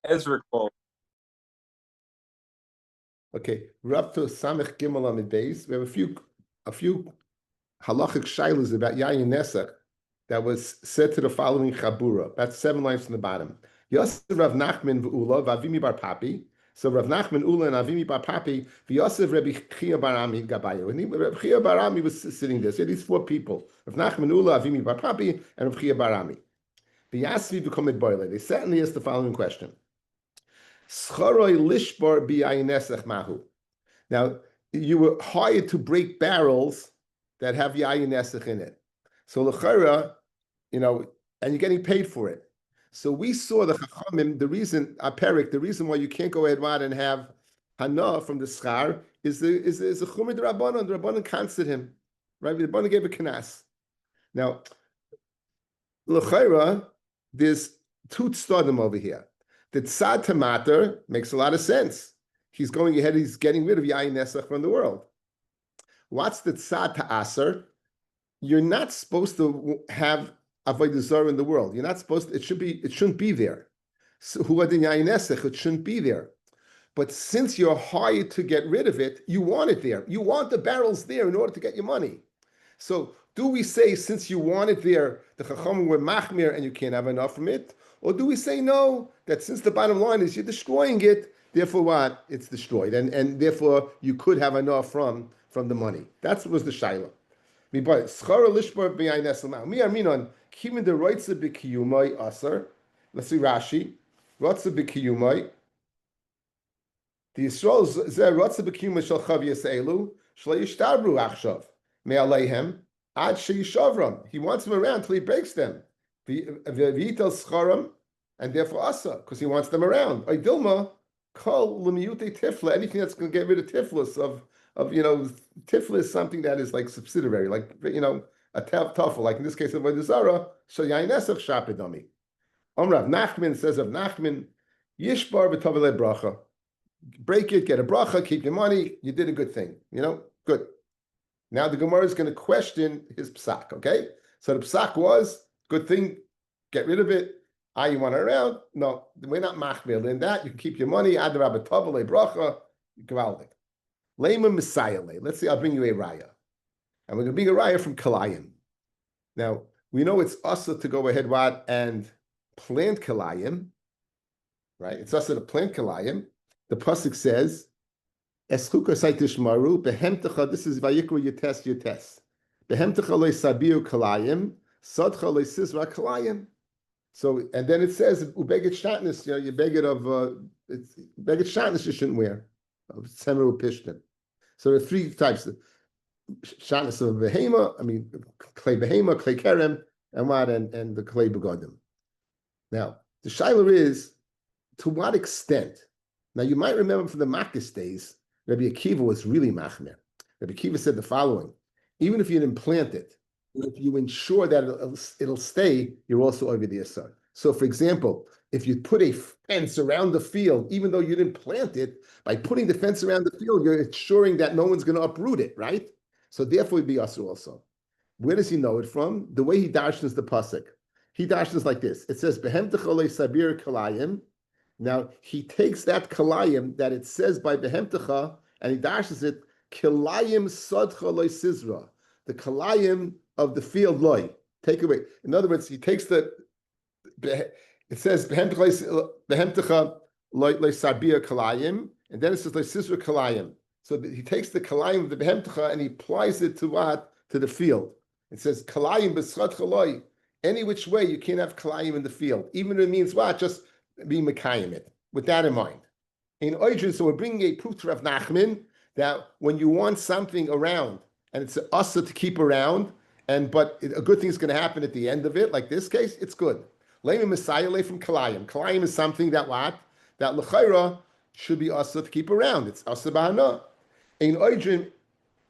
Ezra called. Okay, Rav to Samech Gimel Amid Beis. We have a few halachic shilas about Yayin Nesach that was said to the following Chabura. That's 7 lines from the bottom. Yosef Rav Nachman v'Ula v'Avimi bar Papi. So Rav Nachman, Ula, and Avimi bar Papi. V'Yosef Rabbi Chia bar Ami Gabayo. And Rabbi Chia bar Ami was sitting there. So these 4 people: Rav Nachman, Ula, Avimi bar Papi, and Rav Chia bar Ami. V'Yasvi v'Komet Boile. They sat and they asked the following question: Schoroi lishbar b'Yayin Nesach mahu. Now, you were hired to break barrels that have yayin nesach in it. So l'chara, and you're getting paid for it. So we saw the chachamim. The reason why you can't go ahead and have hana from the schar is a chumid rabbanon. The rabbanon cancelled him, right? The rabbanon gave a kanas. Now, l'chara, there's 2 tzadim over here. The tzad tamater makes a lot of sense. He's going ahead, he's getting rid of Yayin Nesach from the world. What's the tzad ta'aser? You're not supposed to have Avodah Zorah in the world. You're not supposed to, it shouldn't be there. So who had Yayin Nesach, it shouldn't be there. But since you're hired to get rid of it, you want it there. You want the barrels there in order to get your money. So do we say, since you want it there, the Chacham were machmir and you can't have enough from it? Or do we say no, that since the bottom line is you're destroying it, therefore what? It's destroyed. And therefore you could have enough from the money. That was the shaila. Let's see Rashi. Rotza b'kiyumai. The Yisrael zeh rotza b'kiyumai shel chav yiselu shlo yishtabru achshav me'aleihem ad sheyishavram. He wants them around till he breaks them. V'yitel scharam, and therefore asa, because he wants them around. Dilma. Call lemiyute tifla, anything that's going to get rid of tiflis of tifla is something that is like subsidiary, like a tafel, like in this case of Avodah Zorah, so yayin nesach shapidami. Rav Nachman says of Nachman, yishbar b'tovele bracha, break it, get a bracha, keep your money, you did a good thing, good. Now the Gemara is going to question his psak, okay? So the psak was, good thing, get rid of it. You want it around? No, we're not machmir in that. You can keep your money. Adarabah tovale bracha, gewaldik. Lema misayale. Let's see. I'll bring you a raya, and we're going to bring a raya from kalayim. Now we know it's asa to go ahead and plant kalayim, right? It's asa to plant kalayim. The pasuk says, "Eschuka saitishmaru behemtecha." This is vayikru yates. Behemtecha le sabiu kalayim, sadcha le sizra kalayim. So, and then it says, "Ubeget shatnus." You beg it of beget shatnus you shouldn't wear. Semeru pishtin. So there are 3 types of shatnus of behema. Clay behema, clay kerem, and the clay begodim. Now, the shaila is, to what extent? Now, you might remember from the Makkis days, Rabbi Akiva was really machmer. Rabbi Akiva said the following: even if you didn't plant it, if you ensure that it'll stay, you're also over the asar. So, for example, if you put a fence around the field, even though you didn't plant it, by putting the fence around the field, you're ensuring that no one's going to uproot it, right? So, therefore, it'd be asar also. Where does he know it from? The way he darshans the pasuk. He darshans like this. It says, "Behem techolei sabir kalayim." Now, he takes that kalayim that it says by Behem techa, and he darshans it, kalayim sadcha loy sizra. The kalayim of the field loy. Take away. In other words, he takes it says behem techa loy sabir kalayim, and then it says loy sizra kalayim. So he takes the kalayim of the behem techa and he applies it to what? To the field. It says kalayim b'schat loy. Any which way you can't have kalayim in the field, even if it means what? Just be mekayim it. With that in mind. In Oijin, so we're bringing a proof to Rav Nachman that when you want something around, and it's asa to keep around, but a good thing is going to happen at the end of it, like this case, it's good. Leim Messiah from Kalayim. Kalayim is something that l'chayra should be asa to keep around. It's asa b'hana. In Oijin,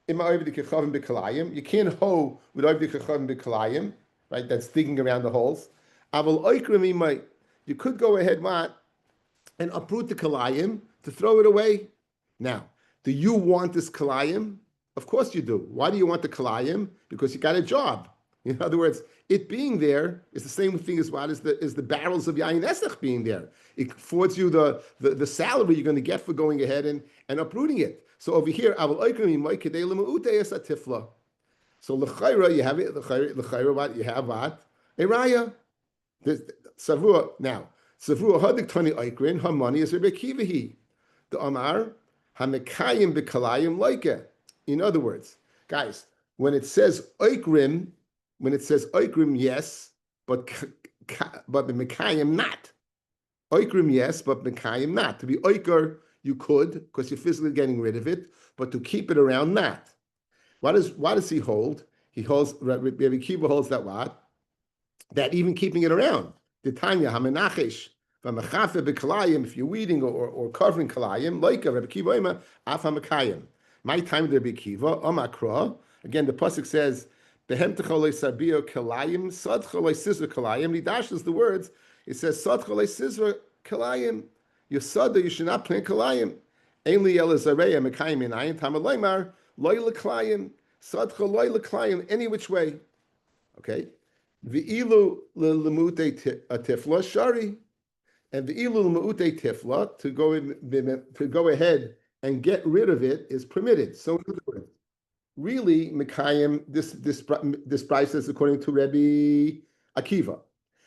you can't hoe with Kechavim, right? That's digging around the holes. You could go ahead, and uproot the kalayim to throw it away. Now, do you want this kalayim? Of course you do. Why do you want the kalayim? Because you got a job. In other words, it being there is the same thing as what is the barrels of yayin esech being there. It affords you the salary you're going to get for going ahead and uprooting it. So over here, so l'chayra, you have it. L'chayra, what you have? What a raya. Savua now. Savua hadik tani oikrin. Her money is Rabbi Kivahi. The Amar hamekayim bekalayim loike. In other words, guys, when it says oikrim, yes, but the mekayim not. Oikrim yes, but mekayim not. To be oiker, you could because you're physically getting rid of it, but to keep it around, not. What does he hold? He holds, Rabbi Kiva holds that what? That even keeping it around. The Tanya hamenachish v'mechafe b'kalayim, if you're weeding or covering kalayim, like Rabbi Kiva ima af hamakayim. My time Rabbi Kiva omakra. Again, the pasuk says behem techolei sabio kalayim sad cholei sizra kalayim. He dashes the words. It says sad cholei sizra kalayim. You sad that you should not plant kalayim. Ainli elazareya mekayim inayin tamaleimar loy leklayim sad cholei leklayim any which way. Okay. V'ilu l'lemute tifla shari, and v'ilu l'meute tifla to go ahead and get rid of it is permitted. So really, Mekayim, this price is according to Rabbi Akiva.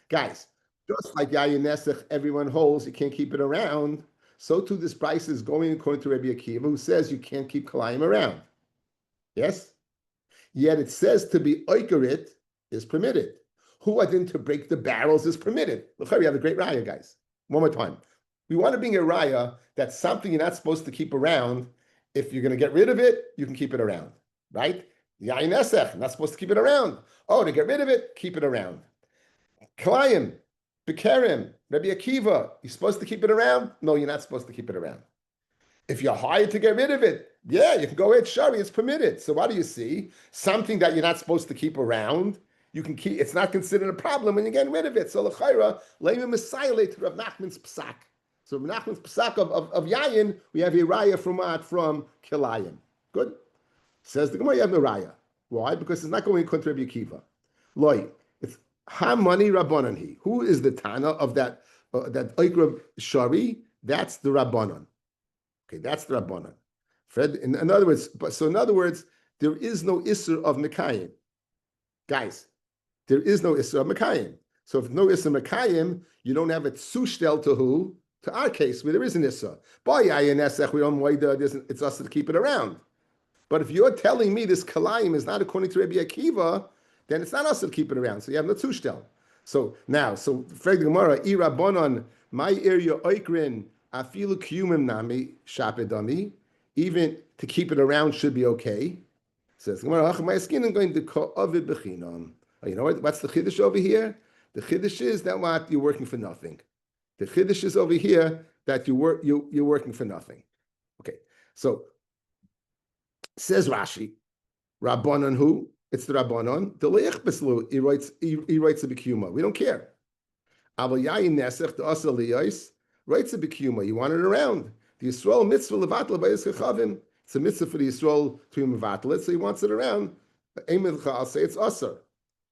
Guys, just like Yayin Nesech, everyone holds you can't keep it around. So too, this price is going according to Rabbi Akiva, who says you can't keep Kalayim around. Yes, yet it says to be oikerit is permitted. Who are then to break the barrels is permitted. Look, we have a great raya, guys. One more time. We want to bring a raya that's something you're not supposed to keep around. If you're going to get rid of it, you can keep it around, right? Yain esech, not supposed to keep it around. Oh, to get rid of it, keep it around. Kalayim, Bekerim, Rabbi Akiva, you're supposed to keep it around? No, you're not supposed to keep it around. If you're hired to get rid of it, yeah, you can go ahead, shari, it's permitted. So what do you see? Something that you're not supposed to keep around, you can keep. It's not considered a problem when you're getting rid of it. So l'chayra leimim misayle to Rav Nachman's psak. So Rav Nachman's psak of yayin, we have a raya from kilayim. Good. Says the Gemara, you have no raya. Why? Because it's not going to Rabbi Akiva. Loi, it's hamani rabbanan he. Who is the tana of that oikra shari? That's the rabbanan. Okay, that's the rabbanan. Fred. In other words, there is no isser of mekayim, guys. There is no Isra Mekayim. So if no Isra Mekayim, you don't have a tzushtel to who? To our case, where there is an Isra. By Yayin Esech, we don't know it's us to keep it around. But if you're telling me this Kalayim is not according to Rabbi Akiva, then it's not us to keep it around. So you have no tzushtel. So now, Frag the Gemara, Irabonon, my area oikrin, afilu kiyumim nami, shapedami, even to keep it around should be okay. Says Gemara, my skin is going to call ovid bechinon. You know what? What's the chiddush over here? The chiddush is that what you're working for nothing. The chiddush is over here that you're working for nothing. Okay, so says Rashi, Rabbanon who? It's the Rabbanon. The leich beslu. He writes a bikuma. We don't care. Aval yayin nesech the asa liyos writes a bikuma. You want it around. The Yisrael mitzvah levatla b'yis chachavim. It's a mitzvah for the Yisrael to mevatla it, so he wants it around. I'll say it's asar.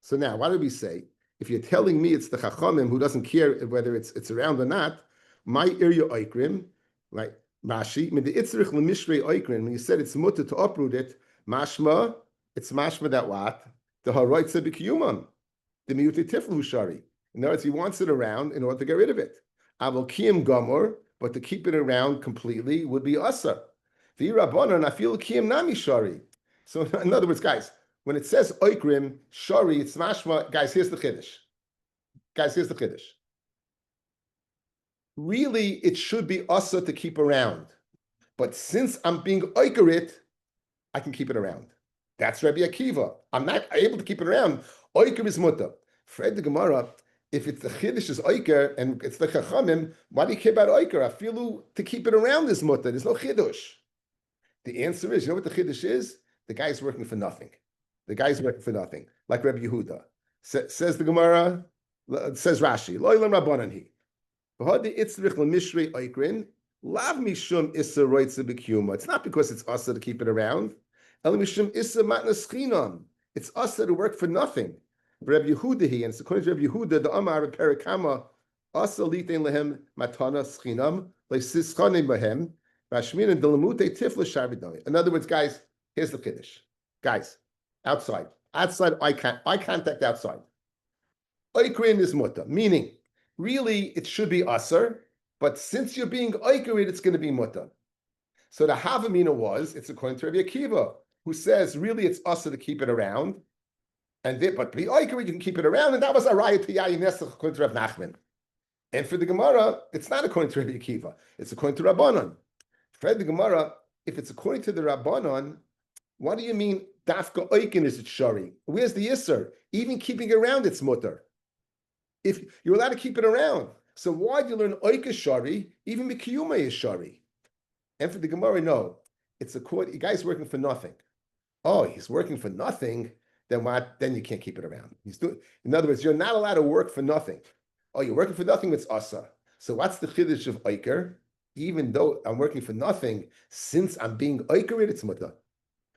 So now, what do we say? If you're telling me it's the Chachamim who doesn't care whether it's around or not, my area oikrim, right? Rashi, the itzrich lemishrei oikrim. When you said it's mutter to uproot it, mashma, it's mashma that what? The haroitza b'kiyumam, the miyute tiflu shari. In other words, he wants it around in order to get rid of it. Aval kiyim gomor, but to keep it around completely would be asar. V'irabonon afil kiyim nami shari. So in other words, guys, when it says oikrim, shari, it's mashma. Guys, here's the chiddush. Really, it should be asa to keep around. But since I'm being oikerit, I can keep it around. That's Rabbi Akiva. I'm not able to keep it around. Oiker is mutter. Fred the Gemara, if it's the chiddush is oiker and it's the chachamim, why do you care about oiker? I feel to keep it around is mutter. There's no chiddush. The answer is, you know what the chiddush is? The guy's working for nothing. Like Rabbi Yehuda. Says the Gemara, says Rashi, Lo ilam rabbanan hi. V'hadi itzrich l'mishrei oikrin, lav mishum issa roitza b'kiyuma. It's not because it's asa to keep it around. El mishum issa matnas chinam. It's asa to work for nothing. Rabbi Yehuda, and it's according to Rabbi Yehuda, the Amar Perikama, Asa Litein Lehem Matana Schinam, Leisischanim Bahem, Bashmin and Delamute Tifla Shavidami. In other words, guys, here's the Kiddush. Guys, outside, eye contact outside. Oikrin is muta, meaning, really, it should be Asar, but since you're being Oikrin, it's going to be muta. So the Havamina was, it's according to Rabbi Akiva, who says, really, it's Asar to keep it around, but be Oikrin, you can keep it around, and that was a raya to Yayin Nesach, according to Rav Nachman. And for the Gemara, it's not according to Rabbi Akiva, it's according to Rabbanon. For the Gemara, if it's according to the Rabbanon, what do you mean, Dafka Oikin is it Shari? Where's the Isser? Even keeping it around, it's mutter. If you're allowed to keep it around, so why do you learn Oika Shari? Even Mikiyuma is Shari. And for the Gemara, no. It's a court, the guy's working for nothing. Oh, he's working for nothing, then what? Then you can't keep it around. In other words, you're not allowed to work for nothing. Oh, you're working for nothing, it's Asa. So what's the Chiddush of Oiker? Even though I'm working for nothing, since I'm being Oiker, it's mutter.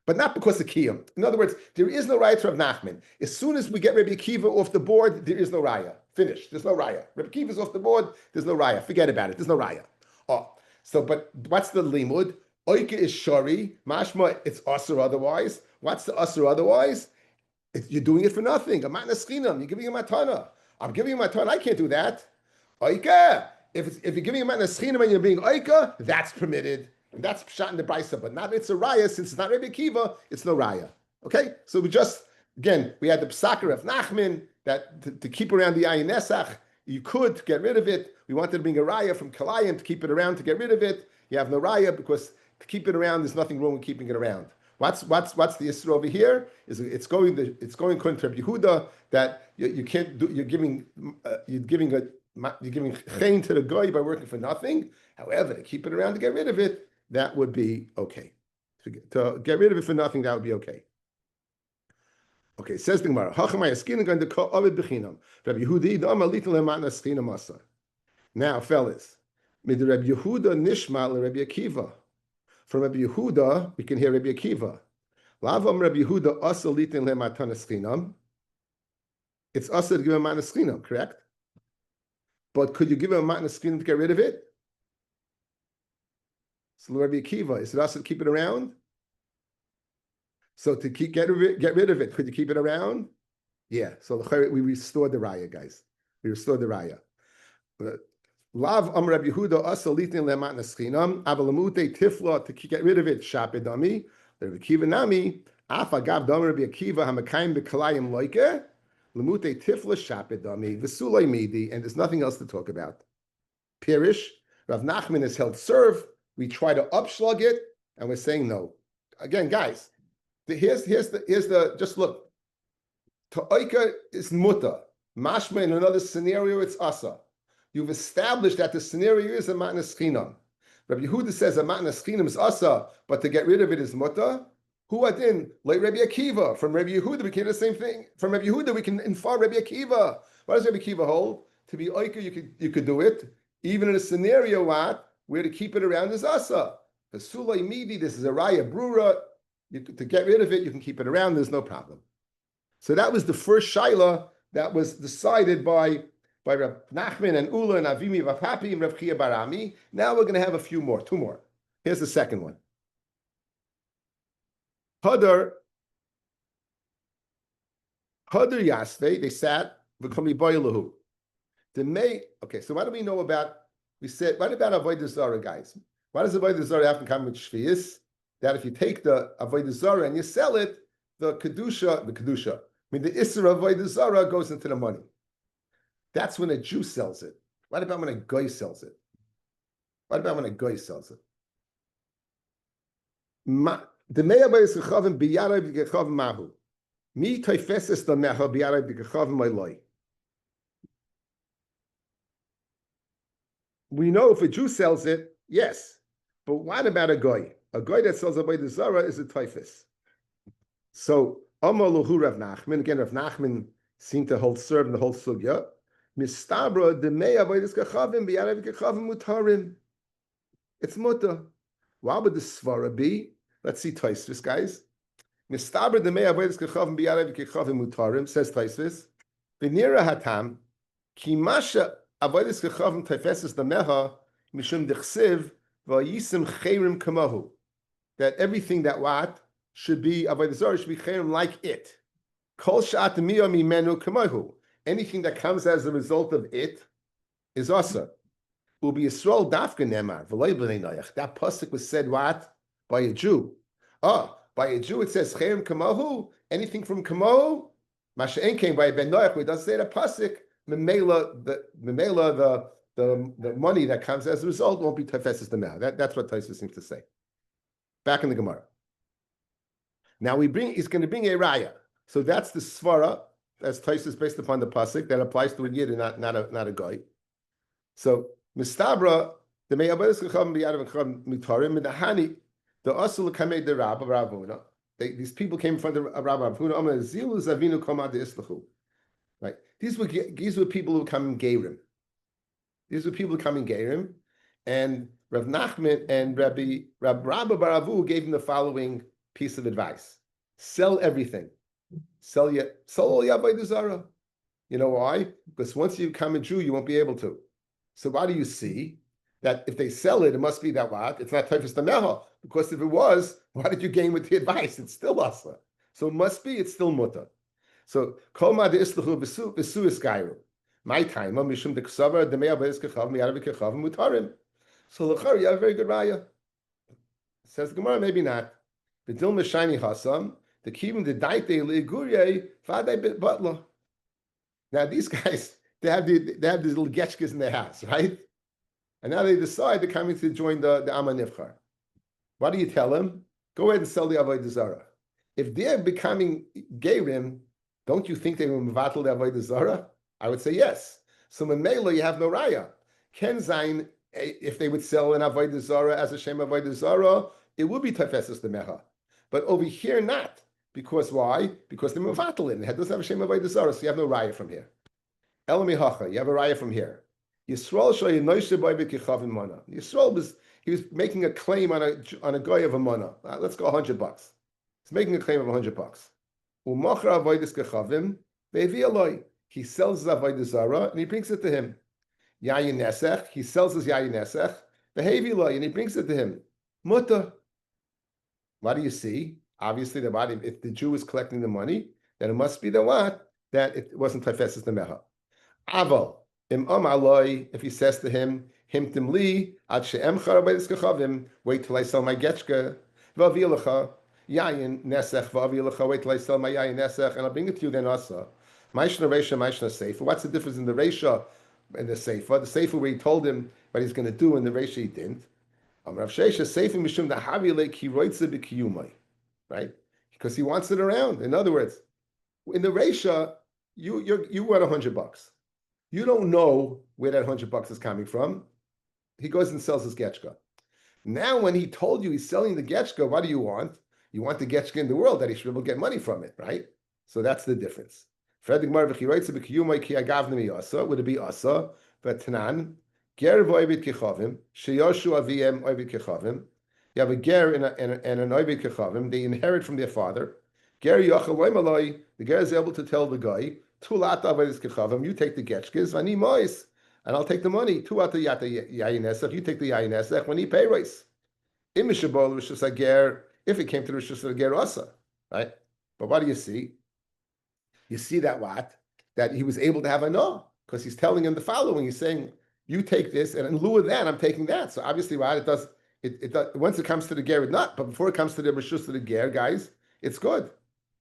But not because of Kiyum. In other words, there is no raya to Rav Nachman. As soon as we get Rabbi Akiva off the board, there is no raya. Finished. There's no raya. Rabbi Akiva's off the board, there's no raya. Forget about it. There's no raya. Oh, so, but what's the limud? Oike is shari. Mashma, it's asur otherwise. What's the asur otherwise? You're doing it for nothing. I'm not neschinam. You're giving him matana. I'm giving you matana. I can't do that. Oike. If you're giving him neschinam and you're being oike, that's permitted. And that's pshat in the brisa, but not it's a raya, since it's not Rabbi Akiva, it's no raya. Okay? So we had the psakar of Nachman, that to keep around the ayin nesach, you could get rid of it. We wanted to bring a raya from Kalayim to keep it around to get rid of it. You have no raya because to keep it around, there's nothing wrong with keeping it around. What's the issur over here? It's going according to Rabbi Yehuda that you can't do. You're giving chen to the goy by working for nothing. However, to keep it around to get rid of it, that would be okay. To get rid of it for nothing, that would be okay. Okay, says the Gemara. Now, fellas, mid Rabbi Yehuda nishma Rabbi Akiva. From Rabbi Yehuda, we can hear Rabbi Akiva. Lavam Rabbi Yehuda asa litin lematana schinam. It's asa to give him matana schinam, correct? But could you give him a matana schinam to get rid of it? So Rabbi Akiva, is it asa to keep it around? So to get rid of it, could you keep it around? Yeah. So we restored the raya, guys. We restored the raya. Lav am Rabbi Yehuda asa litin lemat neschinam avalamute tifla to get rid of it shapedami. Rabbi Akiva nami afa gav dam Rabbi Akiva hamakayim bekalayim loike lemute tifla shapedami v'sulay midi, and there's nothing else to talk about. Pirish Rav Nachman is held serve. We try to upslug it, and we're saying no. Again, guys, here's the just look. Ta'oika is muta. Mashma in another scenario, it's asa. You've established that the scenario is a matna schinam. Rabbi Yehuda says a matna schinam is asa, but to get rid of it is muta. Who adin? Like Rabbi Akiva. From Rabbi Yehuda, we can do the same thing. From Rabbi Yehuda, we can infer Rabbi Akiva. What does Rabbi Akiva hold? To be oika, you could do it. Even in a scenario where to keep it around is asa. The sulay midi, this is a raya brura. To get rid of it, you can keep it around, there's no problem. So that was the first shaila that was decided by Rav Nachman and Ula and Avimi Rav Papi and Rav Chia Barami. Now we're going to have two more. Here's the second one. Hadar Yasve, they sat, v'kami boilahu. Okay, so what do we know about, what about Avodah Zorah, guys? Why does Avodah Zorah have to come with Shvius? That if you take the Avodah Zorah and you sell it, the Kedusha, the Isra of Avodah Zorah goes into the money. That's when a Jew sells it. What about when a Goy sells it? The Me'abay is Gechavim biyarav Gechavim mahu. Mi toifeses the Mecha biyarav Gechavim Mailoi. We know if a Jew sells it, yes. But what about a Goy? A Goy that sells Avodah Zorah is a toifes. So, Amaluhu Rav Nachman, again, Rav Nachman seemed to serve in the whole sugya. Mistabra the mei avodas kachavim biyarav kachavim mutarim. It's muta. Why would the svara be? Let's see Taisvis, guys. Mistabra the mei avodas kachavim biyarav kachavim mutarim, says Taisvis. V'nira hatam ki masha avodas kechavim tefeses dameha mishum dechsiv v'yisim chayrim kamahu. That everything that what should be avodas zarah should be chayrim like it. Kol sha'at miya mimenu kamahu. Anything that comes as a result of it is asa. Ubi Yisrael dafka nemar v'loy b'nei noyach. That pasuk was said what? By a Jew. By a Jew it says chayrim kamahu. Anything from kamahu. Masha'en came by ben noyach. It doesn't say the pasuk. Memela the money that comes as a result won't be tefeses the mouth. That's what Tosfos seems to say. Back in the Gemara. Now he's going to bring a raya. So that's the svara, as Tosfos based upon the pasuk that applies to a yid and not a guy. So mistabra the me'abedes kechavim b'yadav kechavim mitarim and the hani the asul kamei the Rabbi Ravuna. These people came in front of Rabbi Ravuna. Amar zilu zavinu koma de islachu. Right. These were people who come in Gerim. These were people who come in Gerim, and Rav Nachman and Rabbi Baravu gave him the following piece of advice: sell everything, sell all your avodah zarah. You know why? Because once you become a Jew, you won't be able to. So why do you see that if they sell it, it must be that what? It's not Tefes Tameha, because if it was, why did you gain with the advice? It's still Asla. So it must be, it's still Mutter. So kol ma de isluchu v'su is gairu. My time, mishum de ksavar de mea beis kechav miyarav kechav mutarim. So l'char you have a very good raya. Says the Gemara, maybe not. V'dil meshayni hasam the kivim de daite leigurye v'adai bit butler. Now these guys they have these little getchkas in their house, right? And now they decide they're coming to join the Amma Nivchar. What do you tell them? Go ahead and sell the Avodah Zarah. If they're becoming Gerim, don't you think they will mevatel the Avodah Zarah? I would say yes. So Memela, you have no raya. Ken Zayin, if they would sell an Avodah Zarah as a Shem Avodah Zarah, it would be Tefeses the Mecha. But over here, not. Because why? Because they're mevatel it. It doesn't have a Shem Avodah Zarah, so you have no raya from here. Elami Hacha, you have a raya from here. Yisrael he was making a claim on a guy of a mana. Let's go $100. He's making a claim of $100. He sells his avodah zarah and he brings it to him. Yayin nesech, he sells his yayin nesech. And he brings it to him. Mutter. What do you see? Obviously, if the Jew is collecting the money, then it must be the what? That it wasn't tefeses the meha. Aval. If he says to him, Himtim li, ad she'em charabayis kechavim, wait till I sell my getchka, v'avilacha, yayin nesech, v'avilacha, wait till I sell my yayin nesech, and I'll bring it to you then also. Maishna reisha, maishna seifa. What's the difference in the reisha and the seifa? The seifa where he told him what he's going to do, and the reisha he didn't. Rav Sheisha seifa mishum dahavile ki roitze b'kiyumai, right? Because he wants it around. In other words, in the reisha, you want $100. You don't know where that $100 is coming from. He goes and sells his getchka. Now, when he told you he's selling the getchka, what do you want? You want the getchka in the world that he should be able to get money from it, right? So that's the difference. Would it be asa? But tanan, ger v'oivit kechavim, sheyoshu aviem oivit kechavim. You have a ger and an oivit kechavim. They inherit from their father. Ger yochel loimaloi. The ger is able to tell the guy, you take the getchkes, ani mois, and I'll take the money. Tu ata yata yayin esech, you take the yayin esech when he pay race. If it came to the rishus hager asa, right? But what do you see? You see that what? That he was able to have a no, because he's telling him the following. He's saying, you take this, and in lieu of that, I'm taking that. So obviously, what it does, it does, once it comes to the ger, it's not. But before it comes to the rishus of the ger, guys, it's good.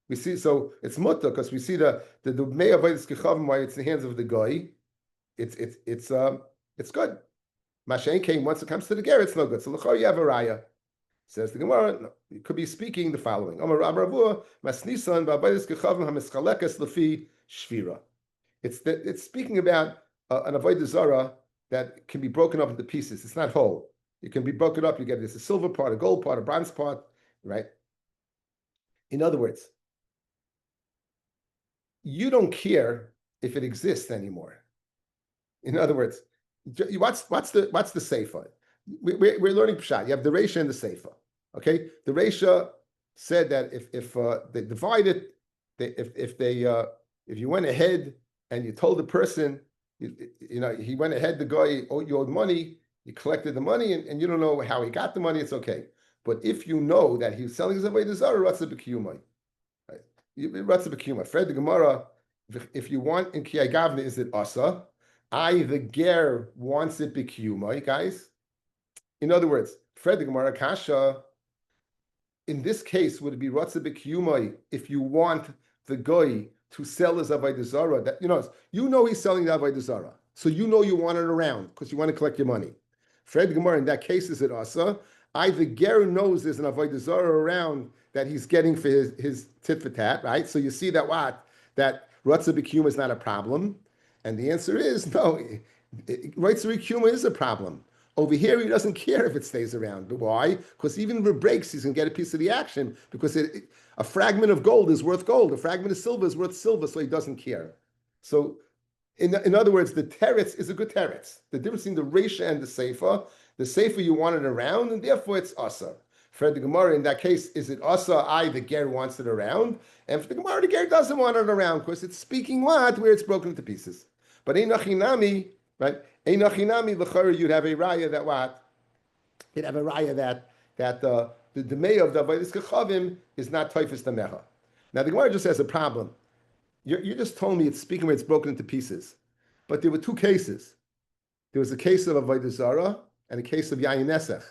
We see, so it's mutter because we see the mei avodas kechavim, why it's in the hands of the guy. It's good. Mashen came once it comes to the ger, it's no good. So l'chor you have a raya. Says the Gemara, no, it could be speaking the following: Amar Rabbi Ravua masnisan ba'avodas kechavim hamischalekas lefi shvira. It's speaking about an avodah zarah that can be broken up into pieces. It's not whole. It can be broken up. You get this a silver part, a gold part, a bronze part, right? In other words, you don't care if it exists anymore. In other words, what's the seifa? We're learning pshat. You have the reisha and the seifa. Okay, the reisha said that if they divide it, if you went ahead and you told the person, he went ahead, the guy you owed money, you collected the money, and you don't know how he got the money, it's okay. But if you know that he was selling his Avodah Zarah, Ratza B'Kiyumai. Ratza B'Kiyumai. Fred the Gemara, if you want in Kiyai Gavna, is it Asa? The ger wants it B'Kiyumai, guys. In other words, Fred the Gemara, Kasha, in this case, would it be Ratza B'Kiyumai if you want the guy to sell his Avodah Zarah? That you know he's selling the Avodah Zarah, so you know you want it around because you want to collect your money. Fred Gemara, in that case, is it Asa? The ger knows there's an Avodah Zarah around that he's getting for his tit for tat, right? So you see that Ratza B'Kiyuma is not a problem, and the answer is no. Ratza B'Kiyuma is a problem. Over here, he doesn't care if it stays around. But why? Because even if it breaks, he's going to get a piece of the action because a fragment of gold is worth gold. A fragment of silver is worth silver, so he doesn't care. So, in other words, the teretz is a good teretz. The difference between the reisha and the seifa you want it around, and therefore it's asa. For the Gemara, in that case, is it asa? The ger wants it around, and for the Gemara, the ger doesn't want it around because it's speaking where it's broken into pieces. But einachinami, right? Einachinami l'chara, you'd have a raya that what? You'd have a raya that the demei of the avodas kachavim is not toifus damecha. Now the Gemara just has a problem. You just told me it's speaking where it's broken into pieces, but there were two cases. There was a case of avodah zarah and a case of yayin nesach.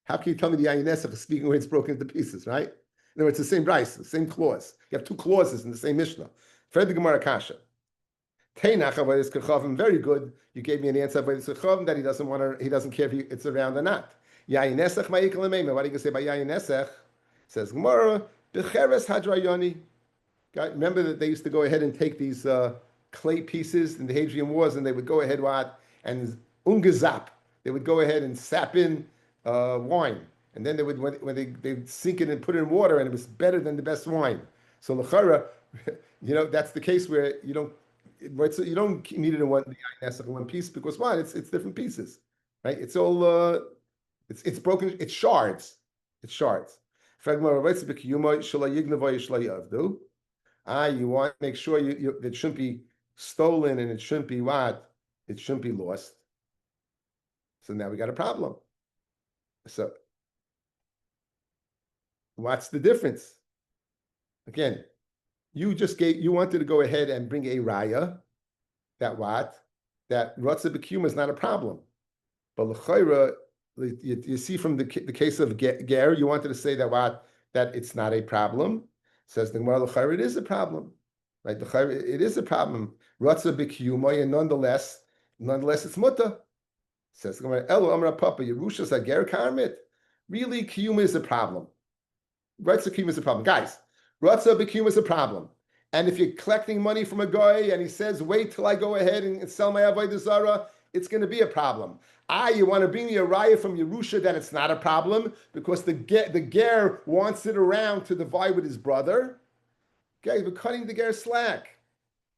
How can you tell me the yayin nesach is speaking where it's broken into pieces, right? In other words, it's the same rice, the same clause. You have two clauses in the same Mishnah. Fred the Gemara kasha. Teinach avodas kachavim, very good. You gave me an answer avodas kachavim that he doesn't care if it's around or not. Yayin nesach ma'ikal ameima. What are you going to say about yayin nesach? Says Gemara, becheres hadrayoni. Remember that they used to go ahead and take these clay pieces in the Hadrian Wars, and they would go ahead and ungezap. They would go ahead and sap in wine, and then they would when they'd sink it and put it in water, and it was better than the best wine. So l'chara, that's the case where you don't need it in one piece because why? It's different pieces, right? It's all it's broken. It's shards. It's shards. You want to make sure it shouldn't be stolen and it shouldn't be what? It shouldn't be lost. So now we got a problem. So what's the difference? Again, you wanted to go ahead and bring a raya that Ratza B'Kiyuma is not a problem. But l'chayra, you see from the case of ger, you wanted to say that it's not a problem. Says the Gemara, l'chayra, it is a problem, right? It is a problem. Ratza B'Kiyuma, and nonetheless, it's muta. Says the Gemara, Elo Amra Papa, Yerushas Ager Karmit. Really, Kiyuma is a problem. Ratza Kiyuma is a problem, guys. Ratza B'Kiyuma is a problem. And if you're collecting money from a guy and he says, wait till I go ahead and sell my Avodah Zarah, it's going to be a problem. You want to bring me a raya from Yerusha that it's not a problem because the ger wants it around to divide with his brother. Guys, we're cutting the ger slack,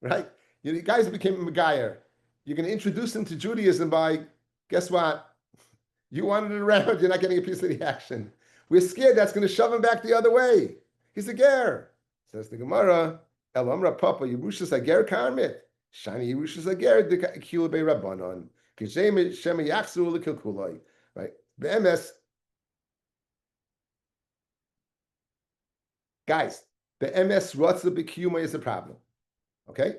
right? You guys became a Megayer. You're going to introduce him to Judaism by, guess what? You wanted it around, you're not getting a piece of the action. We're scared that's going to shove him back the other way. He's a ger. Says the Gemara, El Amra Papa, Yerushas Ager Karmit. Shani Yerushas Ager, the Kila Be Rabbanon. Right? The MS, guys, the MS Ratza B'Kiyuma is a problem. Okay?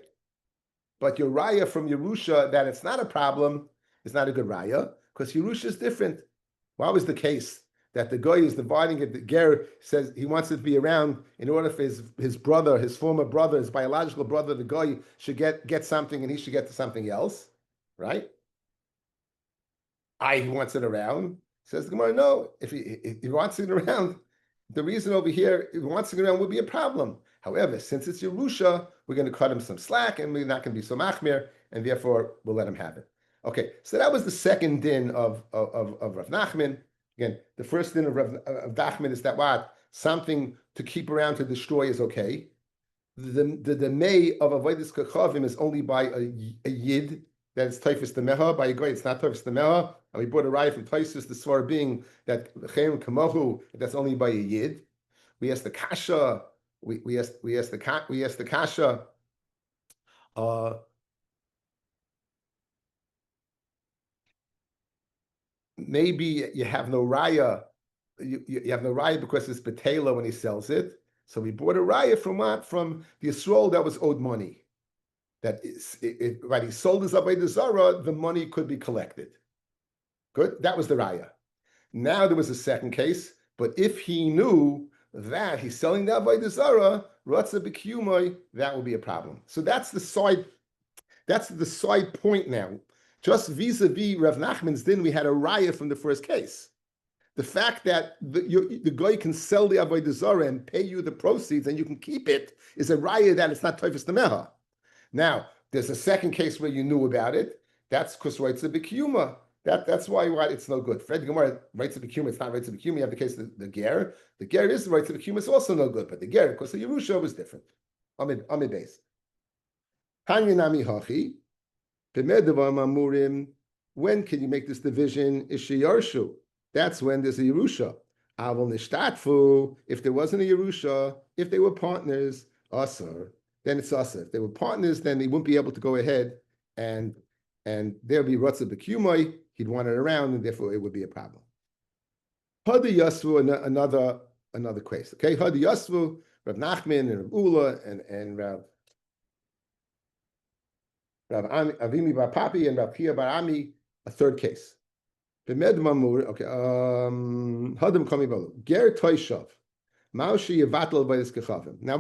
But your raya from Yerusha that it's not a problem is not a good raya because Yerusha is different. What was the case that the guy is dividing it? The ger says he wants it to be around in order for his brother, his former brother, his biological brother, the guy should get something and he should get to something else, right? He wants it around. Says the Gemara, no. If he wants it around, the reason over here, if he wants it around, would be a problem. However, since it's Yerusha, we're going to cut him some slack, and we're not going to be so machmir, and therefore we'll let him have it. Okay, so that was the second din of Rav Nachman. Again, the first din of Nachman is that something to keep around to destroy is okay. The may of avodas kachavim is only by a yid. That it's Taifis Demeha, by a guy, it's not Taifis Demeha. And we brought a raya from Taisus, the Svar being that Chem Kamahu, that's only by a Yid. We asked the Kasha, we asked the Kasha, Uh, maybe you have no raya. You have no raya because it's betela when he sells it. So we bought a raya from what? From the Yisrael that was owed money. That is, right? He sold his Avodah Zorah, the money could be collected. Good. That was the raya. Now there was a second case, but if he knew that he's selling the Avodah Zarah, Ratza B'Kiyumai, that will be a problem. So that's the side point now. Just vis-a-vis Rav Nachman's din, we had a raya from the first case. The fact that the guy can sell the Avodah Zarah and pay you the proceeds and you can keep it is a raya that it's not Toifus Nemeha. Now, there's a second case where you knew about it. That's because Ratza B'Kiyumah. That's why it's no good. Fred Gemara writes a B'Kiyumah, it's not writes a B'Kiyumah. You have the case of the Ger. The Ger is the writes a B'Kiyumah, it's also no good. But the Ger, because the Yerusha was different. Amid base. Tanya Nami Hachi. When can you make this division? Ishiyarshu. That's when there's a Yerusha. Avol Nishtatfu. If there wasn't a Yerusha, if they were partners, Asar, then it's Asar. If they were partners, then they wouldn't be able to go ahead and there'll be Ratza B'Kiyumai. He'd want it around, and therefore it would be a problem. Hadi Yasvu, another case. Okay, Hadi Yasvu, Rav Nachman and Rav Ula and Rav Avimi Bar Papi and Rav Pia Bar Ami, a third case. B'med Mamur, okay, Hadim Kami Balu, Ger Toishav, Maushi Yavatal Vayis Kechavim. Now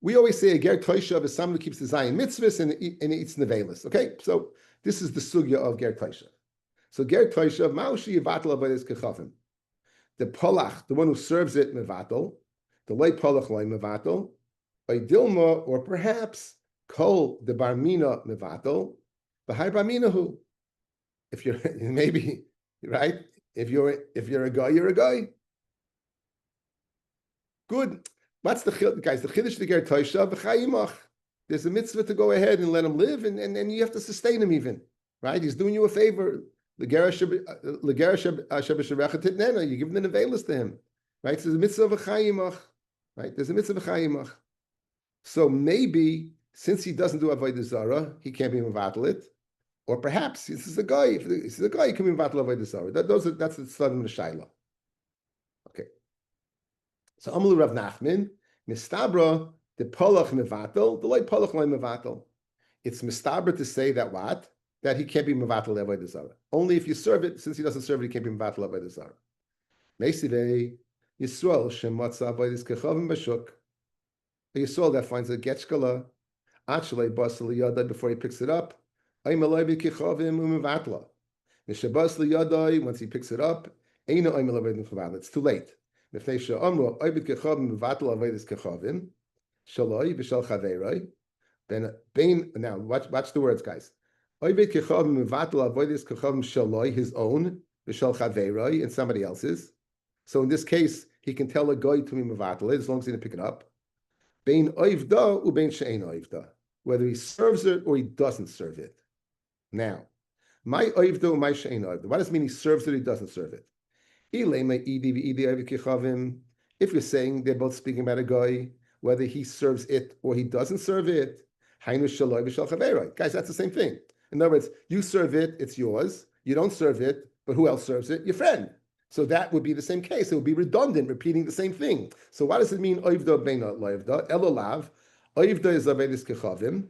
we always say a Ger Toishav is someone who keeps the Zayin mitzvahs and eats nevelis. Okay, so this is the sugya of Ger Toishav. So Ger Toishav, Maushi Yavatal Vayis Kechavim. The Polach, the one who serves it, Mevatel, the Lay Polach Lay Mevatel, by Dilma, or perhaps Kol the Barmina Mevatel, Bahai Barminahu. If you're maybe right, if you're a guy, you're a guy. Good. What's the guys? The chiddush the ger toisha v'chayimach. There's a mitzvah to go ahead and let him live, and you have to sustain him even. Right? He's doing you a favor. The ger shabasharecha titnena. You give the nevelis to him. Right? So there's a mitzvah v'chayimach. Right? There's a mitzvah v'chayimach. So maybe since he doesn't do avodah zarah, he can't be mevatel it. Or perhaps this is a guy. If this is a guy, he can be mevatel avodah zarah. That's the tzaddim of the shaila. Okay. So Amalu Rav Nachman, Mistabra, the Polach Mevatel, the light Polach Loi Mevatel. It's Mistabra to say that what? That he can't be Mevatel Avodah Zarah. Only if you serve it, since he doesn't serve it, he can't be Mevatel Avodah Zarah. Meisivei, Yisrael, Shematza Avodah Kechavim Bashuk. A Yisrael that finds a Getchkala, Achalei Basel Yadai before he picks it up, Aimalei Kechavim Umevatla. Mishabas Yadai, once he picks it up, Eino Aimalei Kechavim. It's too late. Now watch the words, guys. His own, and somebody else's. So in this case, he can tell a guy to be mevatel as long as he didn't pick it up. Whether he serves it or he doesn't serve it. Now, my oivda, my she'ein oivda. What does it mean he serves it or he doesn't serve it? If you're saying they're both speaking about a guy, whether he serves it or he doesn't serve it, guys, that's the same thing. In other words, you serve it, it's yours. You don't serve it, but who else serves it? Your friend. So that would be the same case. It would be redundant, repeating the same thing. So what does it mean? Oivda beina loivda elolav. Oivda is avedis kechavim.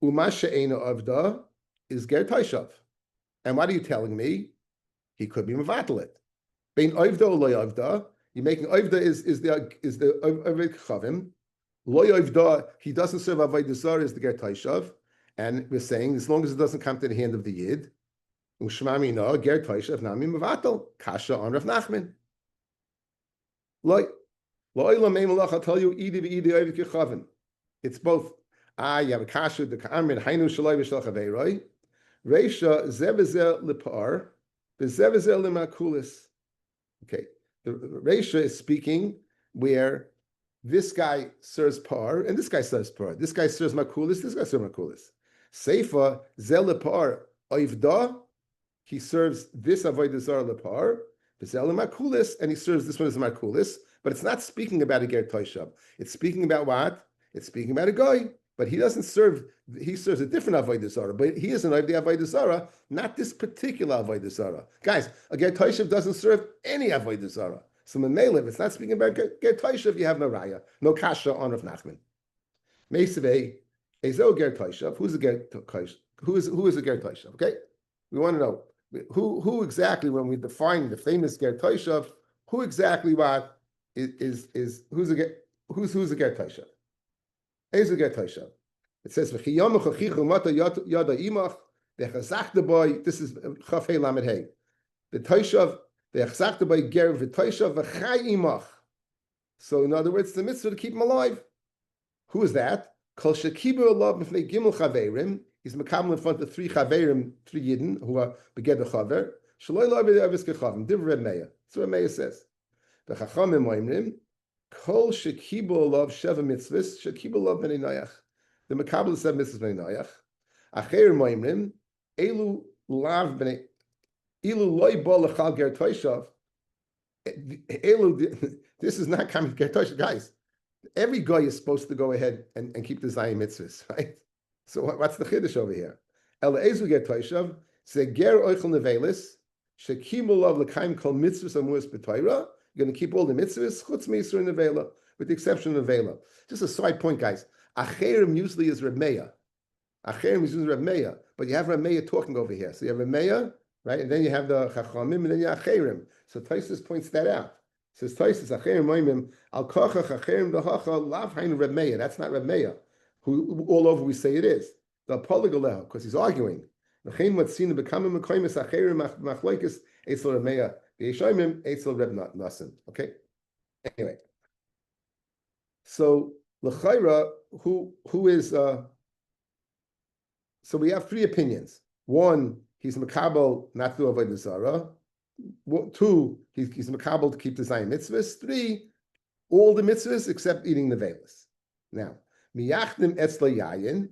Uma she'ena oivda is ger taishav. And what are you telling me? He could be mevatel it. Bein oivda or loy oivda. You're making oivda is the oived kechavim. Loy oivda, he doesn't serve avodah zarah, is the ger taishav. And we're saying as long as it doesn't come to the hand of the yid, u'shmami no ger taishav nami mevatel kasha on Rav Nachman. Loy lamei malach. I'll tell you, idi v'idi oived kechavim. It's both. You have a kasha the ka'amrin hainu shaloi v'shal chaveiroi. Reisha zevezel lipar. Okay, the Reisha is speaking where this guy serves par and this guy serves par. This guy serves makulis, this guy serves makulis. Seifa zel lepar oivda, he serves this avodah zarah lepar, zel makulis, and he serves this one as makulis. But it's not speaking about a ger toishav. It's speaking about what? It's speaking about a guy. but he doesn't serve. He serves a different avodah zarah, but he is an avodah zarah, not this particular avodah zarah. Guys, a ger toshav doesn't serve any avodah zarah. So Memelev, it's not speaking about ger toshav. You have no raya, no kasha on Rav Nachman. Meisvei, ezo ger toshav. Who's a ger toshav? Who is a ger toshav? Okay, we want to know who exactly, when we define the famous ger toshav, who exactly what is who's a ger toshav? Ezo ger toshav. It says v'chiyam uchachichu mata yada imach v'chazachta boy. This is chafei lamed hey. The toshav v'chazachta boy ger v'toshav v'chay imach. So in other words, the mitzvah to keep him alive. Who is that? Kol shekibu alav mifnei gimel chaverim. He's mekabel in front of three chaverim, three yidden who are beged chaver. Shaloi lo avis kechavim. Div Reb Meir. So Reb Meir says. The chachamim oimrim kol shekibu alav sheva mitzvahs shekibu alav b'nei noyach. The mekabel is 7 mitzvahs b'nei noyach. Acher oimrim elu lav b'nei elu loy bo lechal ger toshav. Elu. This is not coming ger toshav, guys. Every guy is supposed to go ahead and keep the Zayim mitzvahs, right? So what's the chiddush over here? El'ezu ger toshav se ger oichel nevelis shekimu lav l'kaim kol mitzvahs amuas b'toira. You're going to keep all the mitzvahs chutz meisur nevela, with the exception of nevela. Just a side point, guys. Acherim usually is Reb Meir. Acherim is usually Reb Meir, but you have Reb Meir talking over here. So you have Reb Meir, right, and then you have the chachamim, and then you have Acherim. So Taisus points that out. Says Taisus Acherim moimim al kocha Acherim dahacha lav hain Reb Meir. That's not Reb Meir, who all over we say it is. The apologaleha, because he's arguing. L'chein matzina b'kamim mekoymes Acherim machloikis eitzel Reb Meir v'yeshoimim eitzel Reb Nasan. Okay. Anyway, so l'chayra, who is so we have three opinions. One, he's makabel not to avoid the Zorah. Two, he's makabel to keep the Zayim mitzvahs. Three, all the mitzvahs except eating the velas. Now, miyachdim etzla yayin.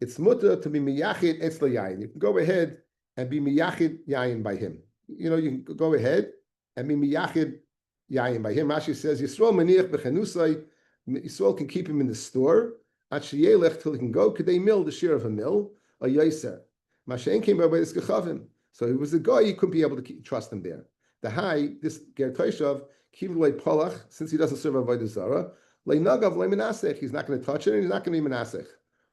It's mutter to be miyachid etzla yayin. You can go ahead and be miyachid yayin by him. You know, you can go ahead and be miyachid yayin by him. Rashi says Yisrael maniach bechenusay. Yisrael can keep him in the store at sheyelech till he can go. Could they mill the share of a mill? A yoser. Mashen came by this gechavim. So he was a guy, you couldn't be able to trust him there. The high, this ger toshav, kivlei polach, since he doesn't serve avodah zarah, leinagav leimenasech. He's not going to touch it, and he's not going to be menasech.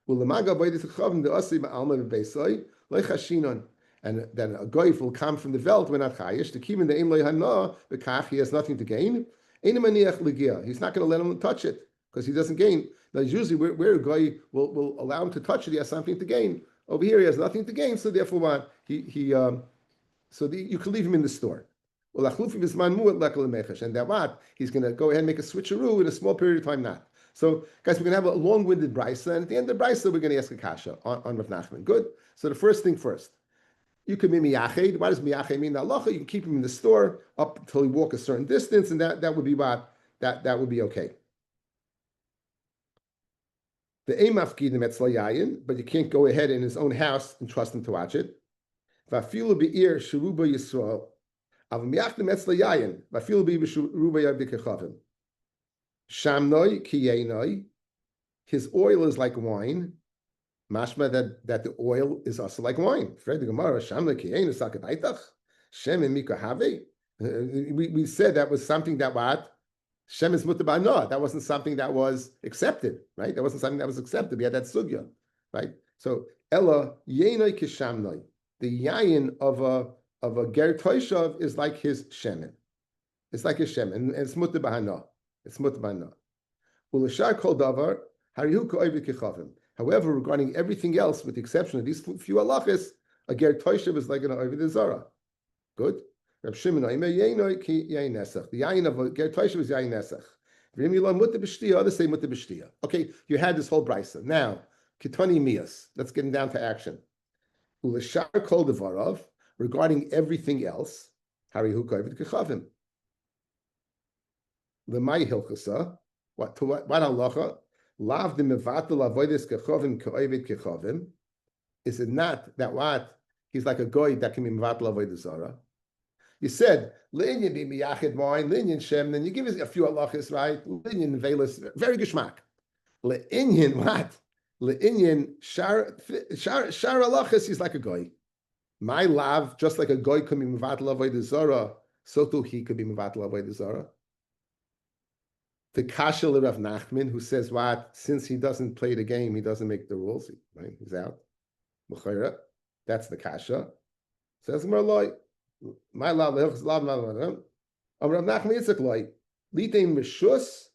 Well, lemagav avodah gechavim the asi ma'alma v'beisai leichashinon. And then a guy will come from the veld when not chayish to keep in the im leihana bekach. He has nothing to gain. He's not going to let him touch it because he doesn't gain. Now, usually where a guy will allow him to touch it, he has something to gain. Over here, he has nothing to gain, so therefore, what you can leave him in the store. And that what he's going to go ahead and make a switcheroo in a small period of time. Not so, guys. We're going to have a long-winded brisa, and at the end of the brisa, we're going to ask a kasha on Rav Nachman. Good. So the first thing first. You can be miyached. What does miyached mean? Halacha, you can keep him in the store up until he walk a certain distance, and that would be what that would be okay. The emafkidim etzla yayin, but you can't go ahead in his own house and trust him to watch it. Vafilu be'ir sheruba Yisrael, av miyachdim etzla yayin. Vafilu be'ruba yabikechavim. Shamnoi kiyenoi, his oil is like wine. Mashma that the oil is also like wine. Fred the Gemara, Shamnoi kiyenoi sakabaitach, Shem and mikahave. We said that was something that what. Shem is mutabana. That wasn't something that was accepted, right? That wasn't something that was accepted. We had that sugya, right? So Ella yenoi kishamnoi. The yayin of a ger toshav is like his shemen. It's like his shemen, and it's mutabana. It's mutabana. Ulashar kol davar harihu ka'ovid kichavim. However, regarding everything else, with the exception of these few halachas, a ger toshav is like an ovid Zorah. Good. Reb Shimon Oimer Yainoi ki Yain Nesach. The Yain of ger toshav is Yain Nesach. V'im Yilon Mutter B'Shtia. Others say Mutter B'Shtia. Okay, you had this whole brisa. Now, Kitoni Mias. Let's get down to action. Ulashar Kol Devarov, regarding everything else. Harihu Kovid Kechavim. Lemay Hilchasa. What halacha? Lav de Mevatel Avodas Kechavim Kovid Kechavim. Is it not that what he's like a goy that can be Mevatel Avodas Zorah? You said linyan be miyachid wine, linyan shem. Then you give us a few halachas, right? Linyan velas, very geshmak. Linyan what? Le'inyan shar alachas, he's like a goy. My lav, just like a goy could be mevatel avodah Zorah, so too he could be mevatel avodah Zorah. The kasha Rav Nachman, who says what? Since he doesn't play the game, he doesn't make the rules. Right? He's out. That's the kasha. Says Merloi. My lav, Rav Nachman Yitzchak loy. Litein mishus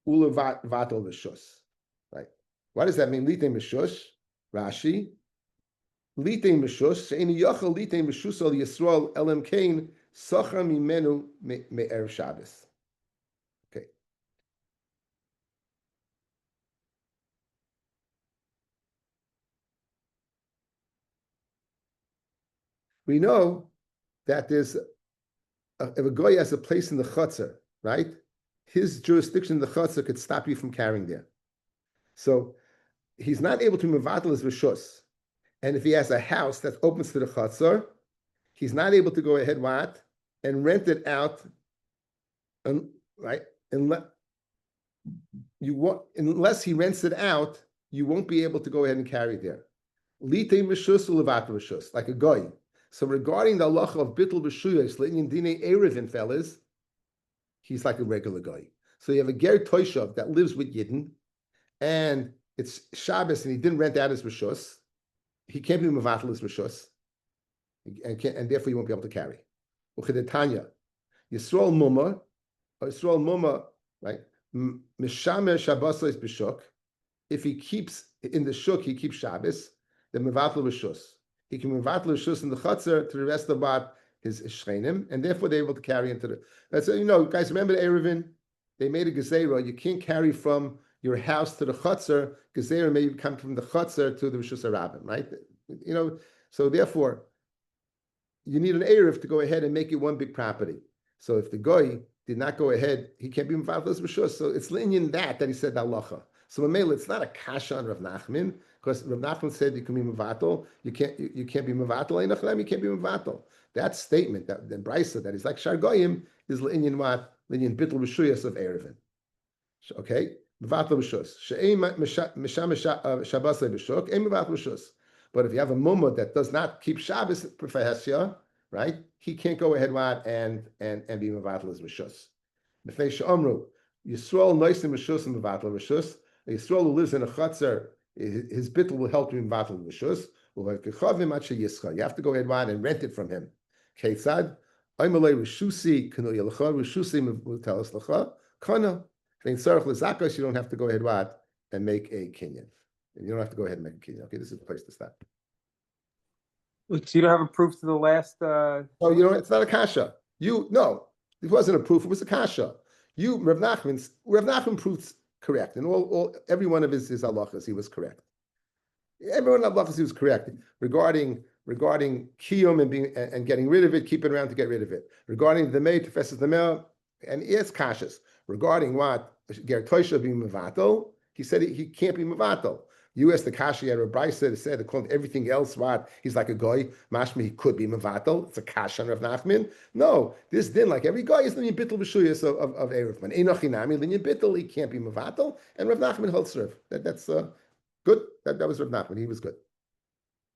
ulevatel mishus. Right. What does that mean? Litein mishus. Rashi. Litein mishus. She'eni yachal litein mishus al Yisrael elam kain sachar mimenu me'erev Shabbos. Okay. We know that there's if a goy has a place in the chutzner, right? His jurisdiction in the chutzner could stop you from carrying there. So he's not able to mevatel his rishus. And if he has a house that opens to the chutzner, he's not able to go ahead and rent it out, right? Unless he rents it out, you won't be able to go ahead and carry it there. Lite mishus ulevatel rishus, like a goy. So regarding the halacha of bittul b'shuyos, le'inyan dinei erevin, fellas, he's like a regular guy. So you have a ger toishav that lives with Yidden, and it's Shabbos, and he didn't rent out his rishus. He can't be mevatel his rishus, and therefore he won't be able to carry. Uchidetanya, Yisrael mumma, right? Mishamer Shabbos b'shuk. If he keeps in the shuk, he keeps Shabbos. The mevatel rishus. He can mevatel rishus in the chutzner to the rest of his shchenim, and therefore they're able to carry into the. That's guys. Remember the Erevin? They made a gezerah. You can't carry from your house to the chutzner. Gezerah may come from the chutzner to the rishus harabim, right? So therefore, you need an erev to go ahead and make it one big property. So if the goy did not go ahead, he can't be mevatel his rishus. So it's linyan that he said halacha. So Mamela, it's not a kasha on Rav Nachman, because Rav Nachman said you can be mevatel. You can't be mevatel. You can't be mevatel. That statement, that the brisa that is like shar goyim, is linyan what? Linyan bittul b'shuyas of erevin. Okay, mevatel b'shus. She'ein misham Shabbos b'shuk. Ein mevatel b'shus. But if you have a mumma that does not keep Shabbos professia, right? He can't go ahead and be mevatel as b'shus. B'fnei she'omru Yisrael noisim b'shus and mevatel b'shus. Yisrael who lives in a chutzner, his bittul will help you in mevatel b'shus. You have to go ahead and rent it from him. Ketzad, Oimalei Rishusi, Kanu Yalacha, Rishusi will tell us Lacha, Kana. In Sarach Lazakos, you don't have to go ahead and make a kinyan. You don't have to go ahead and make a kinyan. Okay, this is the place to stop. So you don't have a proof to the last. Oh, it's not a kasha. No, it wasn't a proof. It was a kasha. Rav Nachman proved correct, and every one of his halachas he was correct. Everyone of halachas he was correct regarding kiyum and getting rid of it, keep it around to get rid of it. Regarding the mei tefesses the mel, and yes, kashas. Regarding what ger toisha being mevatel, he said he can't be mevatel. You asked the kasha, Rabbi said according to everything else, what he's like a goy. Mashma he could be mevatel. It's a kasha of Nachman. No, this din like every guy is linyan bittul b'shuyas of erev. Man enochinami linyan bittul, he can't be mevatel. And Rav Nachman holds serve. That's good. That was Rav Nachman. He was good.